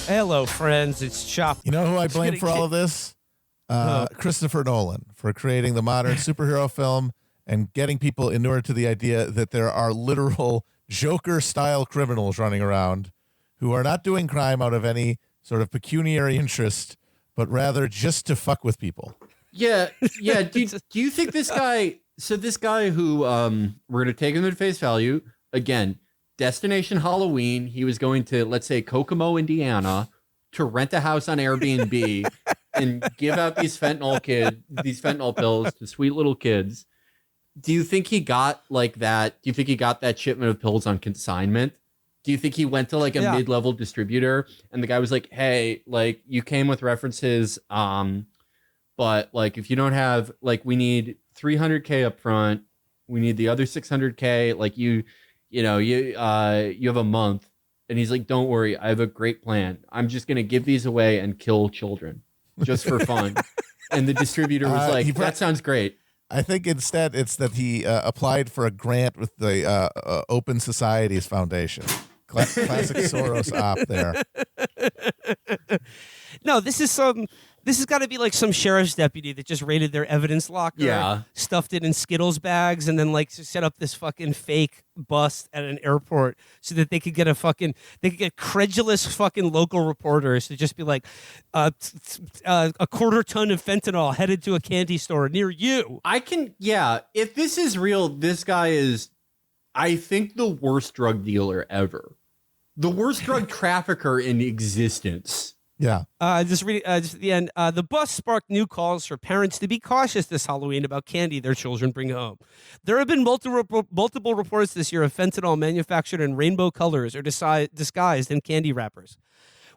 Hello, friends. It's Chapo. You know who I blame for all of this? Christopher Nolan for creating the modern superhero film and getting people inured to the idea that there are literal Joker-style criminals running around who are not doing crime out of any sort of pecuniary interest, but rather just to fuck with people. Yeah. Do you think this guy? So this guy who we're gonna take him at face value again. Destination Halloween. He was going to, let's say, Kokomo, Indiana, to rent a house on Airbnb and give out these fentanyl pills to sweet little kids. Do you think he got like that? Do you think he got that shipment of pills on consignment? Do you think he went to like a mid-level distributor and the guy was like, "Hey, like you came with references, but like if you don't have, like, we need $300K up front, we need the other $600K, like you have a month." And he's like, "Don't worry, I have a great plan. I'm just gonna give these away and kill children just for fun." And the distributor was like, "That sounds great." I think instead it's that he applied for a grant with the Open Societies Foundation. Classic Soros op there. No, this has got to be like some sheriff's deputy that just raided their evidence locker, stuffed it in Skittles bags, and then like set up this fucking fake bust at an airport so that they could get credulous fucking local reporters to just be like, a quarter ton of fentanyl headed to a candy store near you. If this is real, this guy is, I think, the worst drug dealer ever. The worst drug trafficker in existence. Yeah. Just at the end. The bust sparked new calls for parents to be cautious this Halloween about candy their children bring home. There have been multiple reports this year of fentanyl manufactured in rainbow colors or disguised in candy wrappers.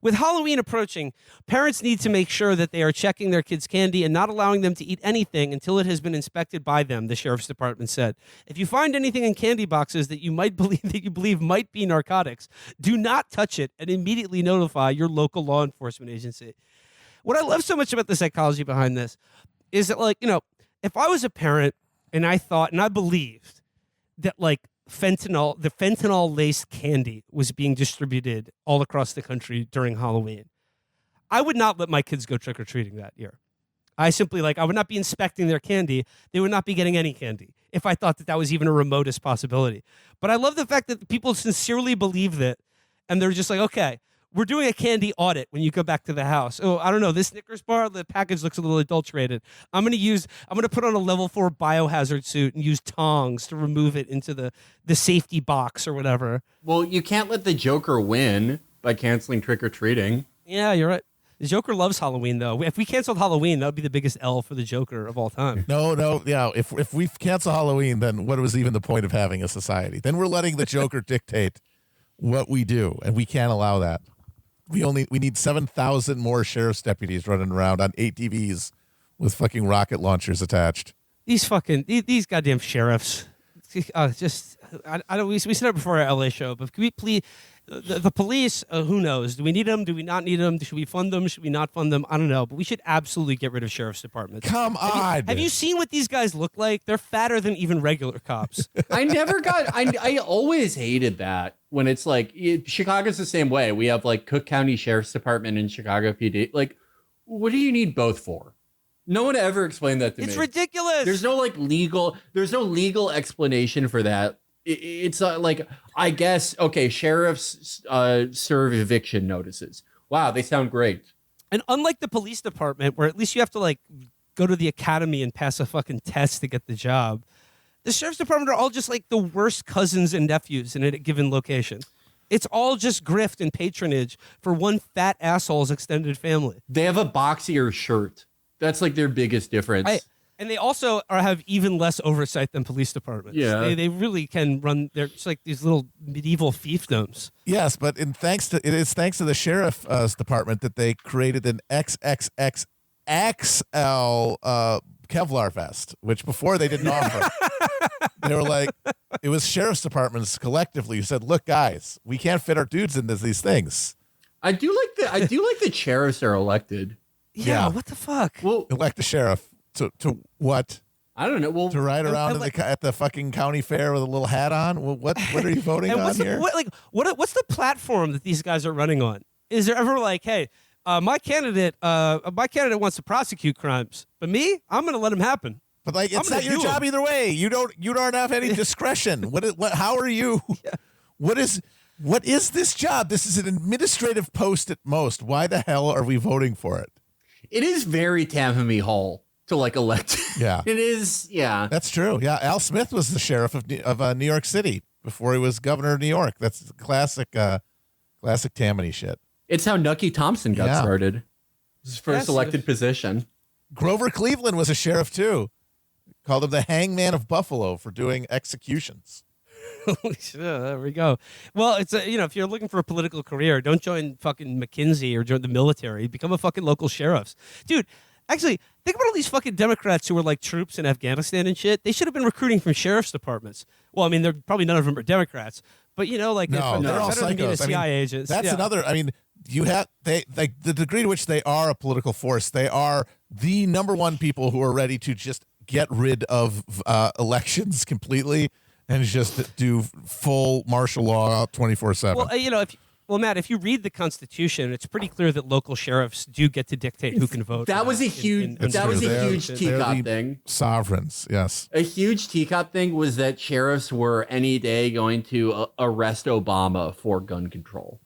With Halloween approaching, parents need to make sure that they are checking their kids' candy and not allowing them to eat anything until it has been inspected by them, the sheriff's department said. If you find anything in candy boxes that you believe might be narcotics, do not touch it and immediately notify your local law enforcement agency. What I love so much about the psychology behind this is that, like, if I was a parent and I thought and I believed that, like, the fentanyl-laced candy was being distributed all across the country during Halloween, I would not let my kids go trick-or-treating that year. I would not be inspecting their candy. They would not be getting any candy if I thought that was even a remotest possibility. But I love the fact that people sincerely believe that, and they're just like, okay, we're doing a candy audit when you go back to the house. Oh, I don't know, this Snickers bar, the package looks a little adulterated. I'm going to put on a level 4 biohazard suit and use tongs to remove it into the safety box or whatever. Well, you can't let the Joker win by canceling trick-or-treating. Yeah, you're right. The Joker loves Halloween, though. If we canceled Halloween, that would be the biggest L for the Joker of all time. No, yeah. If we cancel Halloween, then what was even the point of having a society? Then we're letting the Joker dictate what we do, and we can't allow that. We need 7,000 more sheriff's deputies running around on ATVs with fucking rocket launchers attached. These goddamn sheriffs. We said it before our LA show, but can we please, the police, who knows? Do we need them? Do we not need them? Should we fund them? Should we not fund them? I don't know, but we should absolutely get rid of sheriff's departments. Come on. Have you seen what these guys look like? They're fatter than even regular cops. I always hated that when it's like, Chicago's the same way. We have like Cook County Sheriff's Department and Chicago PD. Like, what do you need both for? No one ever explained that to me. It's ridiculous. There's no legal explanation for that. It's like, I guess, okay, sheriffs serve eviction notices. Wow, they sound great. And unlike the police department, where at least you have to like go to the academy and pass a fucking test to get the job, the sheriff's department are all just like the worst cousins and nephews in a given location. It's all just grift and patronage for one fat asshole's extended family. They have a boxier shirt. That's like their biggest difference. And they also have even less oversight than police departments. Yeah. They really can run. They're just like these little medieval fiefdoms. Yes, but it is thanks to the sheriff's department that they created an XXXXL Kevlar vest, which before they didn't offer. They were like, it was sheriff's departments collectively who said, "Look, guys, we can't fit our dudes into these things." I do like the sheriffs are elected. Yeah, what the fuck? Well, elect the sheriff to what? I don't know. Well, to ride around at the fucking county fair with a little hat on. Well, what are you voting on here? What's the platform that these guys are running on? is there ever like, hey, my candidate wants to prosecute crimes, but me, I'm going to let him happen. But like, I'm it's gonna not your do job 'em. either way. You don't have any discretion. What? How are you? What is this job? This is an administrative post at most. Why the hell are we voting for it? It is very Tammany Hall to like elect. Yeah, It is. Yeah. that's true. Yeah, Al Smith was the sheriff of New York City before he was governor of New York. That's classic Tammany shit. It's how Nucky Thompson got Yeah. started. His first Yes. elected position. Grover Cleveland was a sheriff too. Called him the hangman of Buffalo for doing executions. Holy shit, there we go. Well, it's if you're looking for a political career, don't join fucking McKinsey or join the military. Become a fucking local sheriffs, dude. Actually, think about all these fucking Democrats who were like troops in Afghanistan and shit. They should have been recruiting from sheriff's departments. Well, I mean, they're probably none of them are Democrats, but like No, they're all better than being psychos. I mean, CIA agents. That's Yeah. another. I mean, you have they like the degree to which they are a political force. They are the number one people who are ready to just get rid of elections completely and just do full martial law 24/7. Well, Matt, if you read the Constitution, it's pretty clear that local sheriffs do get to dictate who can vote. That was a huge. That was a They're- huge they're teacup the thing. Sovereigns, yes. A huge teacup thing was that sheriffs were any day going to arrest Obama for gun control,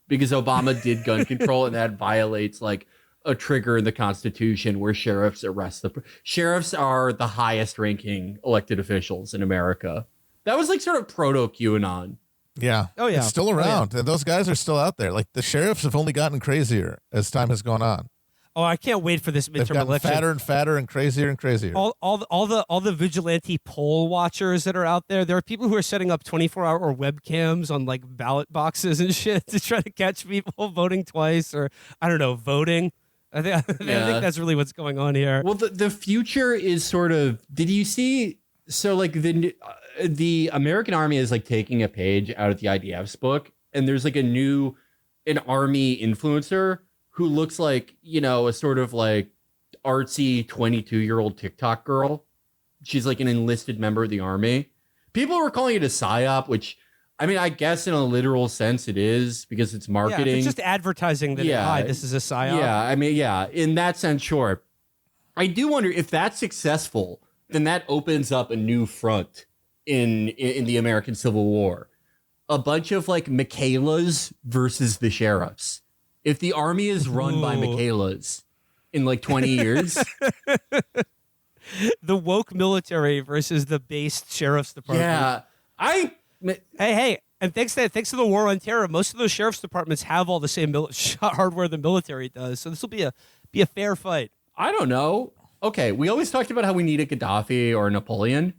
because Obama did gun control, and that violates like a trigger in the Constitution where sheriffs arrest sheriffs are the highest ranking elected officials in America. That was like sort of proto QAnon. Yeah. Oh, yeah. It's still Oh, yeah. around. And those guys are still out there. Like the sheriffs have only gotten crazier as time has gone on. Oh, I can't wait for this They've midterm gotten election. fatter and fatter and crazier and crazier. All the vigilante poll watchers that are out there. There are people who are setting up 24-hour webcams on like ballot boxes and shit to try to catch people voting twice or voting. I think that's really what's going on here. Well, the future is sort of. Did you see? So like the American Army is like taking a page out of the IDF's book, and there's like an army influencer who looks like a sort of like artsy 22-year-old TikTok girl. She's like an enlisted member of the army. People were calling it a psyop, which I mean, I guess in a literal sense it is because it's marketing. Yeah, it's just advertising that hi, this is a psyop. Yeah, I mean, yeah, in that sense, sure. I do wonder if that's successful, then that opens up a new front in the American Civil War. A bunch of like Michaelas versus the sheriffs. If the army is run by Michaelas in like 20 years. The woke military versus the based sheriff's department. Yeah. Hey, and thanks to the war on terror, most of those sheriff's departments have all the same hardware the military does. So this will be a fair fight. I don't know. Okay, we always talked about how we need a Gaddafi or a Napoleon.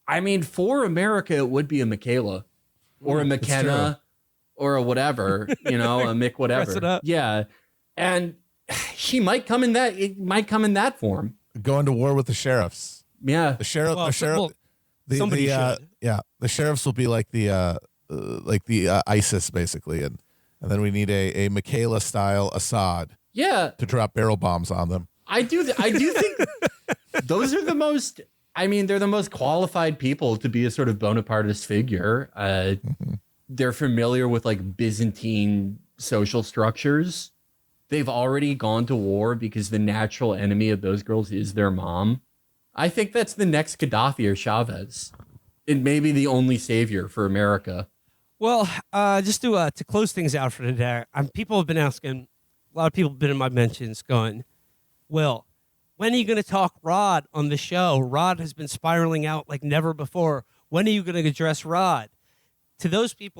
I mean, for America, it would be a Michaela or a McKenna or a whatever, a Mick whatever. Dress it up. Yeah, and she might come in that. It might come in that form. Going to war with the sheriffs. Yeah, The sheriff. Well, the sheriff. well, somebody should. Yeah, the sheriffs will be like the ISIS basically, and then we need a Michaela style Assad yeah. to drop barrel bombs on them. I do think those are the most. I mean, they're the most qualified people to be a sort of Bonapartist figure. They're familiar with like Byzantine social structures. They've already gone to war because the natural enemy of those girls is their mom. I think that's the next Gaddafi or Chavez. It may be the only savior for America. Well, just to close things out for today, people have been asking, a lot of people have been in my mentions going, Will, when are you going to talk Rod on the show? Rod has been spiraling out like never before. When are you going to address Rod? To those people,